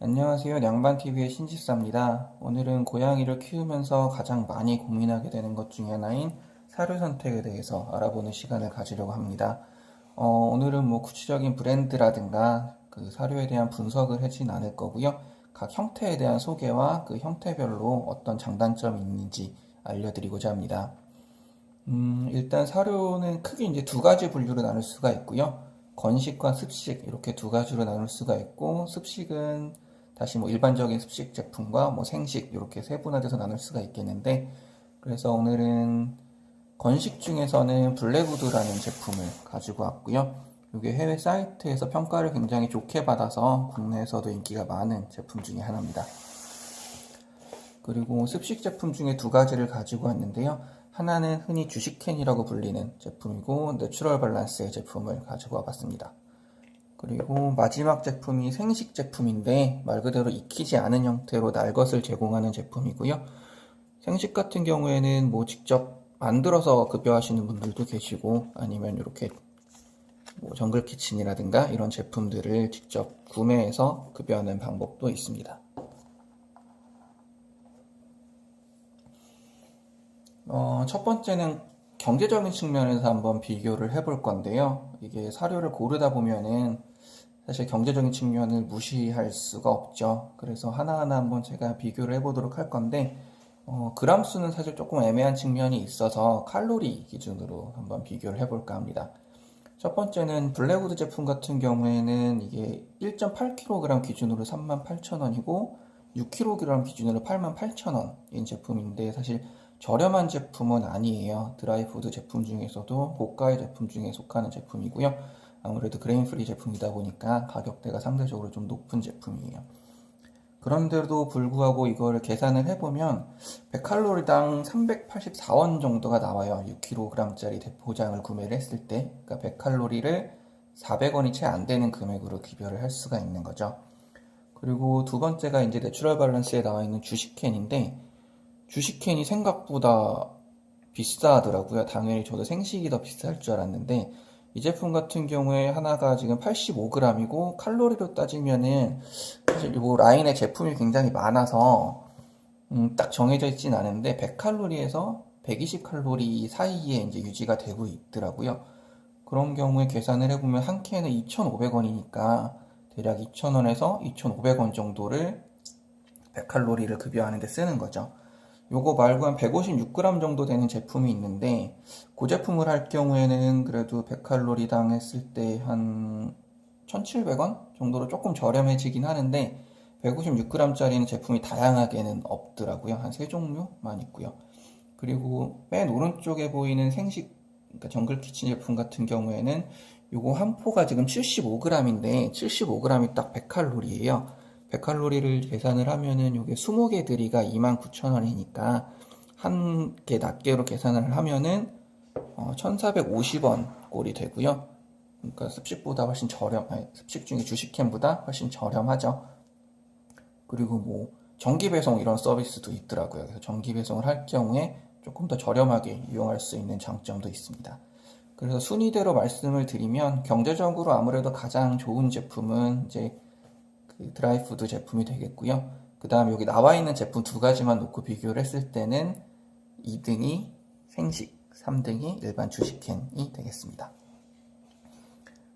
안녕하세요. 냥반TV의 신집사입니다. 오늘은 고양이를 키우면서 가장 많이 고민하게 되는 것 중에 하나인 사료 선택에 대해서 알아보는 시간을 가지려고 합니다. 오늘은 구체적인 브랜드라든가 그 사료에 대한 분석을 하진 않을 거고요. 각 형태에 대한 소개와 그 형태별로 어떤 장단점이 있는지 알려드리고자 합니다. 일단 사료는 크게 이제 두 가지 분류로 나눌 수가 있고요. 건식과 습식 이렇게 두 가지로 나눌 수가 있고, 습식은 다시 일반적인 습식 제품과 생식 이렇게 세분화돼서 나눌 수가 있겠는데, 그래서 오늘은 건식 중에서는 블랙우드라는 제품을 가지고 왔고요. 이게 해외 사이트에서 평가를 굉장히 좋게 받아서 국내에서도 인기가 많은 제품 중에 하나입니다. 그리고 습식 제품 중에 두 가지를 가지고 왔는데요. 하나는 흔히 주식캔이라고 불리는 제품이고, 내추럴 밸런스의 제품을 가지고 와봤습니다. 그리고 마지막 제품이 생식 제품인데 말 그대로 익히지 않은 형태로 날것을 제공하는 제품이고요. 생식 같은 경우에는 직접 만들어서 급여하시는 분들도 계시고, 아니면 이렇게 정글 키친이라든가 이런 제품들을 직접 구매해서 급여하는 방법도 있습니다. 첫 번째는 경제적인 측면에서 한번 비교를 해볼 건데요. 이게 사료를 고르다 보면은 사실 경제적인 측면을 무시할 수가 없죠. 그래서 하나하나 한번 제가 비교를 해보도록 할 건데, 그람 수는 사실 조금 애매한 측면이 있어서 칼로리 기준으로 한번 비교를 해볼까 합니다. 첫 번째는 블랙우드 제품 같은 경우에는 이게 1.8kg 기준으로 38,000원이고 6kg 기준으로 88,000원인 제품인데, 사실 저렴한 제품은 아니에요. 드라이푸드 제품 중에서도 고가의 제품 중에 속하는 제품이고요. 아무래도 그레인 프리 제품이다 보니까 가격대가 상대적으로 좀 높은 제품이에요. 그런데도 불구하고 이거를 계산을 해보면 100칼로리당 384원 정도가 나와요. 6kg짜리 대포장을 구매를 했을 때. 그러니까 100칼로리를 400원이 채 안 되는 금액으로 급여를 할 수가 있는 거죠. 그리고 두 번째가 이제 내추럴 밸런스에 나와 있는 주식캔인데, 주식캔이 생각보다 비싸더라고요. 당연히 저도 생식이 더 비쌀 줄 알았는데, 이 제품 같은 경우에 하나가 지금 85g이고 칼로리로 따지면은 사실 이 라인에 제품이 굉장히 많아서 딱 정해져 있진 않은데 100칼로리에서 120칼로리 사이에 이제 유지가 되고 있더라고요. 그런 경우에 계산을 해보면 한 캔에 2,500원이니까 대략 2,000원에서 2,500원 정도를 100칼로리를 급여하는 데 쓰는 거죠. 요거 말고 한 156g 정도 되는 제품이 있는데, 그 제품을 할 경우에는 그래도 100칼로리당 했을 때 한 1,700원 정도로 조금 저렴해지긴 하는데, 156g짜리는 제품이 다양하게는 없더라고요. 한 세 종류만 있고요. 그리고 맨 오른쪽에 보이는 생식, 그러니까 정글 키친 제품 같은 경우에는 요거 한 포가 지금 75g인데 75g이 딱 100칼로리예요. 100칼로리를 계산을 하면은 요게 20개 들이가 29,000원이니까 한 개 낱개로 계산을 하면은 1,450원 꼴이 되고요. 그러니까 습식보다 훨씬 습식 중에 주식캔보다 훨씬 저렴하죠. 그리고 정기 배송 이런 서비스도 있더라고요. 그래서 정기 배송을 할 경우에 조금 더 저렴하게 이용할 수 있는 장점도 있습니다. 그래서 순위대로 말씀을 드리면 경제적으로 아무래도 가장 좋은 제품은 이제 그 드라이푸드 제품이 되겠고요. 그 다음 여기 나와 있는 제품 두 가지만 놓고 비교를 했을 때는 2등이 생식, 3등이 일반 주식캔이 되겠습니다.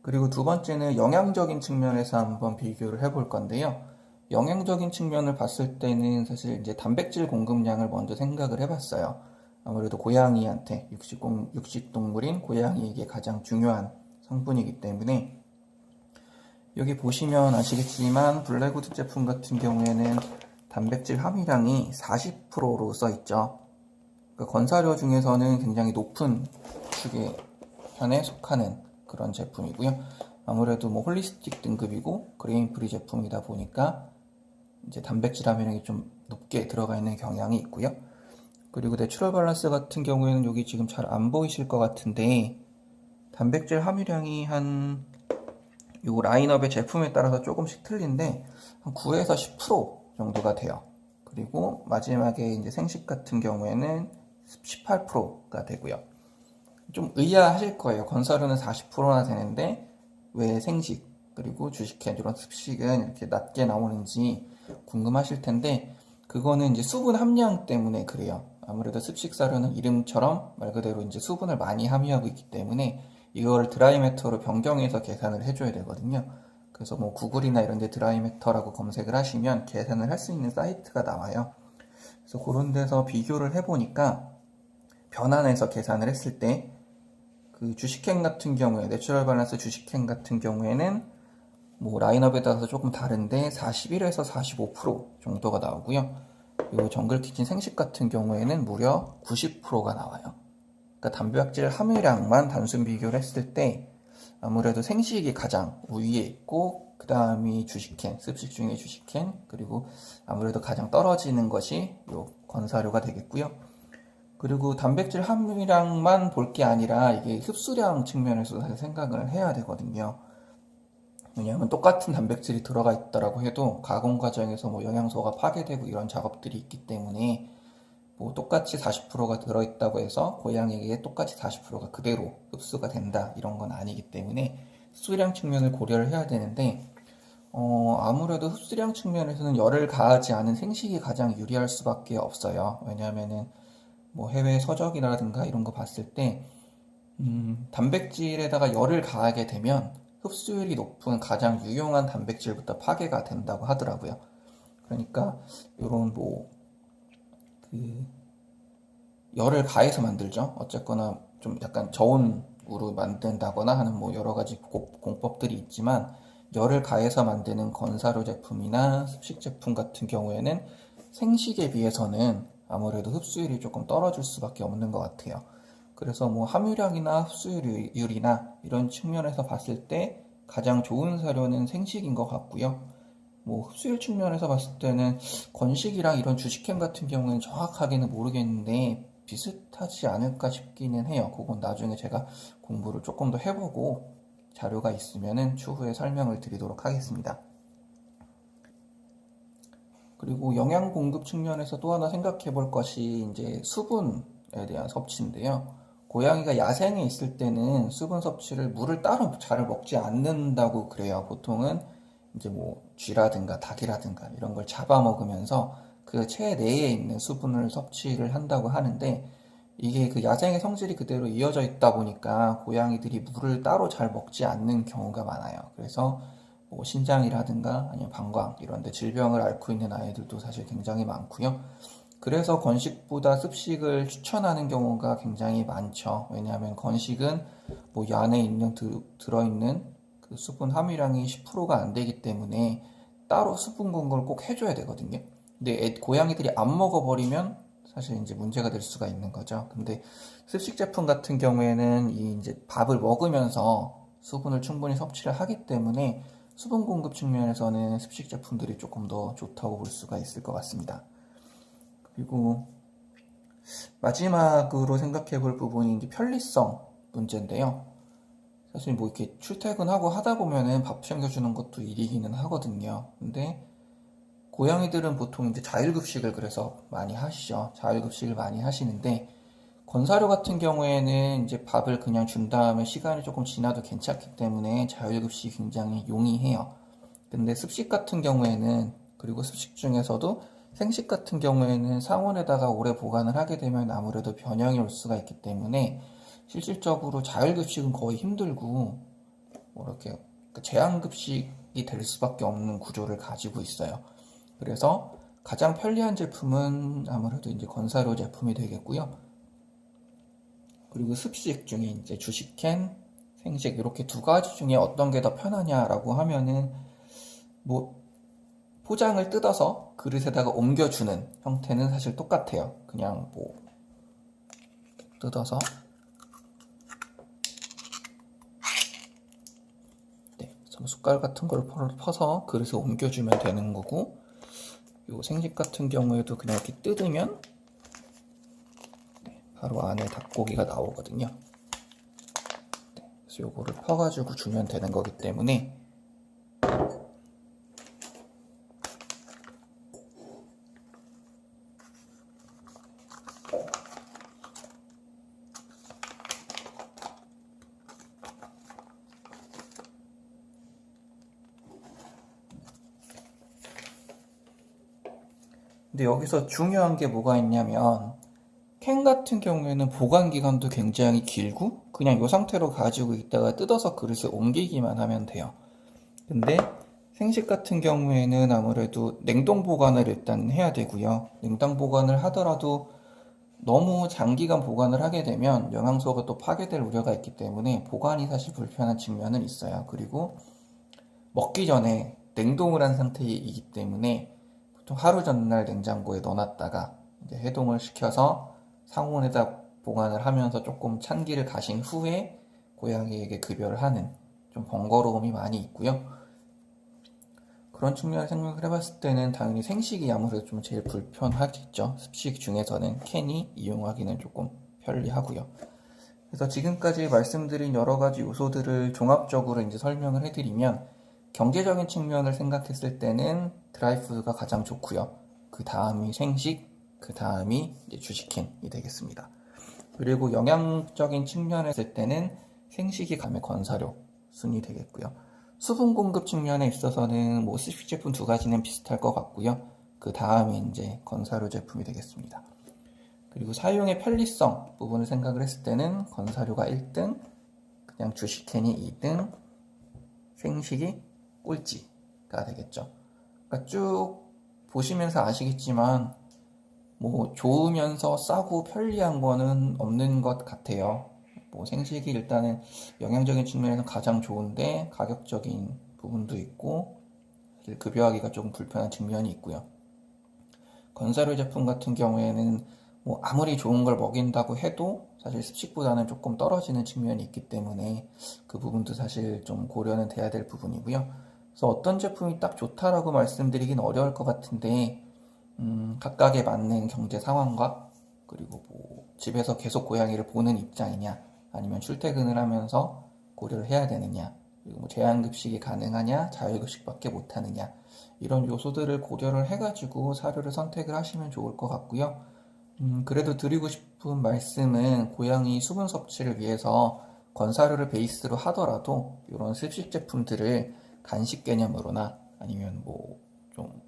그리고 두 번째는 영양적인 측면에서 한번 비교를 해볼 건데요. 영양적인 측면을 봤을 때는 사실 이제 단백질 공급량을 먼저 생각을 해봤어요. 아무래도 고양이한테 육식동물인 고양이에게 가장 중요한 성분이기 때문에, 여기 보시면 아시겠지만 블랙우드 제품 같은 경우에는 단백질 함유량이 40%로 써있죠. 그러니까 건사료 중에서는 굉장히 높은 축의 편에 속하는 그런 제품이고요. 아무래도 홀리스틱 등급이고 그레인 프리 제품이다 보니까 이제 단백질 함유량이 좀 높게 들어가 있는 경향이 있고요. 그리고 내추럴 밸런스 같은 경우에는 여기 지금 잘 안 보이실 것 같은데, 단백질 함유량이 요 라인업의 제품에 따라서 조금씩 틀린데 한 9에서 10% 정도가 돼요. 그리고 마지막에 이제 생식 같은 경우에는 18%가 되고요. 좀 의아하실 거예요. 건사료는 40%나 되는데 왜 생식, 그리고 주식캔 이런 습식은 이렇게 낮게 나오는지 궁금하실 텐데 그거는 이제 수분 함량 때문에 그래요. 아무래도 습식 사료는 이름처럼 말 그대로 이제 수분을 많이 함유하고 있기 때문에 이걸 드라이매터로 변경해서 계산을 해줘야 되거든요. 그래서 뭐 구글이나 이런 데 드라이매터라고 검색을 하시면 계산을 할 수 있는 사이트가 나와요. 그래서 그런 데서 비교를 해보니까 변환해서 계산을 했을 때 그 주식캔 같은 경우에 내추럴 밸런스 주식캔 같은 경우에는 뭐 라인업에 따라서 조금 다른데 41에서 45% 정도가 나오고요. 그리고 정글키친 생식 같은 경우에는 무려 90%가 나와요. 그러니까 단백질 함유량만 단순 비교를 했을 때 아무래도 생식이 가장 우위에 있고 그 다음이 주식캔, 습식 중에 주식캔, 그리고 아무래도 가장 떨어지는 것이 요 건사료가 되겠고요. 그리고 단백질 함유량만 볼 게 아니라 이게 흡수량 측면에서 사실 생각을 해야 되거든요. 왜냐하면 똑같은 단백질이 들어가 있다라고 해도 가공 과정에서 뭐 영양소가 파괴되고 이런 작업들이 있기 때문에 뭐 똑같이 40%가 들어있다고 해서 고양이에게 똑같이 40%가 그대로 흡수가 된다 이런 건 아니기 때문에 흡수량 측면을 고려를 해야 되는데 아무래도 흡수량 측면에서는 열을 가하지 않은 생식이 가장 유리할 수밖에 없어요. 왜냐하면은 뭐 해외 서적이라든가 이런 거 봤을 때 단백질에다가 열을 가하게 되면 흡수율이 높은 가장 유용한 단백질부터 파괴가 된다고 하더라고요. 그러니까 이런 뭐 그 열을 가해서 만들죠. 어쨌거나 좀 약간 저온으로 만든다거나 하는 뭐 여러 가지 공법들이 있지만 열을 가해서 만드는 건사료 제품이나 습식 제품 같은 경우에는 생식에 비해서는 아무래도 흡수율이 조금 떨어질 수밖에 없는 것 같아요. 그래서 뭐 함유량이나 흡수율이나 이런 측면에서 봤을 때 가장 좋은 사료는 생식인 것 같고요. 뭐 흡수율 측면에서 봤을 때는 건식이랑 이런 주식햄 같은 경우는 정확하게는 모르겠는데 비슷하지 않을까 싶기는 해요. 그건 나중에 제가 공부를 조금 더 해보고 자료가 있으면은 추후에 설명을 드리도록 하겠습니다. 그리고 영양 공급 측면에서 또 하나 생각해 볼 것이 이제 수분에 대한 섭취인데요. 고양이가 야생에 있을 때는 수분 섭취를 물을 따로 잘 먹지 않는다고 그래요. 보통은 이제 뭐 쥐라든가 닭이라든가 이런 걸 잡아먹으면서 그 체내에 있는 수분을 섭취를 한다고 하는데 이게 그 야생의 성질이 그대로 이어져 있다 보니까 고양이들이 물을 따로 잘 먹지 않는 경우가 많아요. 그래서 뭐 신장이라든가 아니면 방광 이런 데 질병을 앓고 있는 아이들도 사실 굉장히 많고요. 그래서 건식보다 습식을 추천하는 경우가 굉장히 많죠. 왜냐하면 건식은 뭐 이 안에 있는 들어있는 그 수분 함유량이 10%가 안 되기 때문에 따로 수분 공급을 꼭 해줘야 되거든요. 근데 고양이들이 안 먹어버리면 사실 이제 문제가 될 수가 있는 거죠. 근데 습식 제품 같은 경우에는 이 이제 밥을 먹으면서 수분을 충분히 섭취를 하기 때문에 수분 공급 측면에서는 습식 제품들이 조금 더 좋다고 볼 수가 있을 것 같습니다. 그리고 마지막으로 생각해 볼 부분이 이제 편리성 문제인데요. 사실 뭐 이렇게 출퇴근하고 하다 보면은 밥 챙겨주는 것도 일이기는 하거든요. 근데 고양이들은 보통 이제 자율급식을 그래서 많이 하시죠. 자율급식을 많이 하시는데 건사료 같은 경우에는 이제 밥을 그냥 준 다음에 시간이 조금 지나도 괜찮기 때문에 자율급식이 굉장히 용이해요. 근데 습식 같은 경우에는 그리고 습식 중에서도 생식 같은 경우에는 상온에다가 오래 보관을 하게 되면 아무래도 변형이 올 수가 있기 때문에 실질적으로 자율급식은 거의 힘들고 뭐 이렇게 제한급식이 될 수밖에 없는 구조를 가지고 있어요. 그래서 가장 편리한 제품은 아무래도 이제 건사료 제품이 되겠고요. 그리고 습식 중에 이제 주식캔, 생식 이렇게 두 가지 중에 어떤 게 더 편하냐라고 하면은 뭐 포장을 뜯어서 그릇에다가 옮겨주는 형태는 사실 똑같아요. 그냥 뭐 뜯어서 네, 숟갈 같은 걸 퍼서 그릇에 옮겨주면 되는 거고 요 생식 같은 경우에도 그냥 이렇게 뜯으면 네, 바로 안에 닭고기가 나오거든요. 네, 그래서 요거를 퍼가지고 주면 되는 거기 때문에 근데 여기서 중요한 게 뭐가 있냐면 캔 같은 경우에는 보관 기간도 굉장히 길고 그냥 이 상태로 가지고 있다가 뜯어서 그릇에 옮기기만 하면 돼요. 근데 생식 같은 경우에는 아무래도 냉동 보관을 일단 해야 되고요. 냉동 보관을 하더라도 너무 장기간 보관을 하게 되면 영양소가 또 파괴될 우려가 있기 때문에 보관이 사실 불편한 측면은 있어요. 그리고 먹기 전에 냉동을 한 상태이기 때문에 보통 하루 전날 냉장고에 넣어놨다가 이제 해동을 시켜서 상온에다 보관을 하면서 조금 찬기를 가신 후에 고양이에게 급여를 하는 좀 번거로움이 많이 있고요. 그런 측면을 생각을 해봤을 때는 당연히 생식이 아무래도 좀 제일 불편하겠죠. 습식 중에서는 캔이 이용하기는 조금 편리하고요. 그래서 지금까지 말씀드린 여러 가지 요소들을 종합적으로 이제 설명을 해드리면 경제적인 측면을 생각했을 때는 드라이푸드가 가장 좋고요. 그 다음이 생식, 그 다음이 이제 주식캔이 되겠습니다. 그리고 영양적인 측면을 했을 때는 생식이 감의 건사료 순이 되겠고요. 수분 공급 측면에 있어서는 뭐 스식 제품 두 가지는 비슷할 것 같고요. 그 다음이 이제 건사료 제품이 되겠습니다. 그리고 사용의 편리성 부분을 생각을 했을 때는 건사료가 1등, 그냥 주식캔이 2등, 생식이 꼴찌가 되겠죠. 그러니까 쭉 보시면서 아시겠지만 뭐 좋으면서 싸고 편리한 거는 없는 것 같아요. 뭐 생식이 일단은 영양적인 측면에서 가장 좋은데 가격적인 부분도 있고 사실 급여하기가 조금 불편한 측면이 있고요. 건사료 제품 같은 경우에는 뭐 아무리 좋은 걸 먹인다고 해도 사실 습식보다는 조금 떨어지는 측면이 있기 때문에 그 부분도 사실 좀 고려는 돼야 될 부분이고요. 그래서 어떤 제품이 딱 좋다라고 말씀드리긴 어려울 것 같은데 각각에 맞는 경제 상황과 그리고 뭐 집에서 계속 고양이를 보는 입장이냐 아니면 출퇴근을 하면서 고려를 해야 되느냐 그리고 뭐 제한급식이 가능하냐 자율급식밖에 못하느냐 이런 요소들을 고려를 해가지고 사료를 선택을 하시면 좋을 것 같고요. 그래도 드리고 싶은 말씀은 고양이 수분 섭취를 위해서 건사료를 베이스로 하더라도 이런 습식 제품들을 간식 개념으로나 아니면 뭐 좀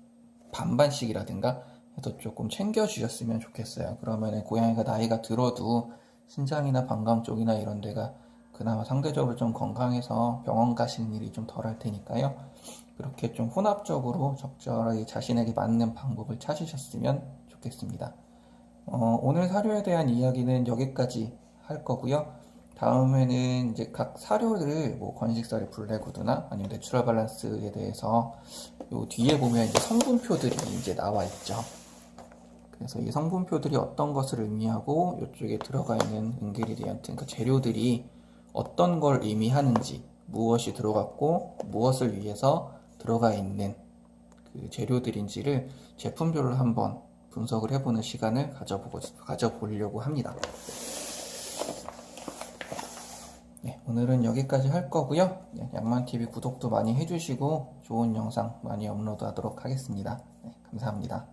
반반씩이라든가 해서 조금 챙겨주셨으면 좋겠어요. 그러면 고양이가 나이가 들어도 신장이나 방광 쪽이나 이런 데가 그나마 상대적으로 좀 건강해서 병원 가시는 일이 좀 덜 할 테니까요. 그렇게 좀 혼합적으로 적절하게 자신에게 맞는 방법을 찾으셨으면 좋겠습니다. 오늘 사료에 대한 이야기는 여기까지 할 거고요. 다음에는 이제 각 사료를 뭐 건식사료 블랙우드나 아니면 내추럴 밸런스에 대해서 요 뒤에 보면 이제 성분표들이 이제 나와 있죠. 그래서 이 성분표들이 어떤 것을 의미하고 이쪽에 들어가 있는 인그리디언트, 그러니까 재료들이 어떤 걸 의미하는지, 무엇이 들어갔고 무엇을 위해서 들어가 있는 그 재료들인지를 제품별로 한번 분석을 해보는 시간을 가져보려고 합니다. 네, 오늘은 여기까지 할 거고요. 네, 양만TV 구독도 많이 해주시고 좋은 영상 많이 업로드하도록 하겠습니다. 네, 감사합니다.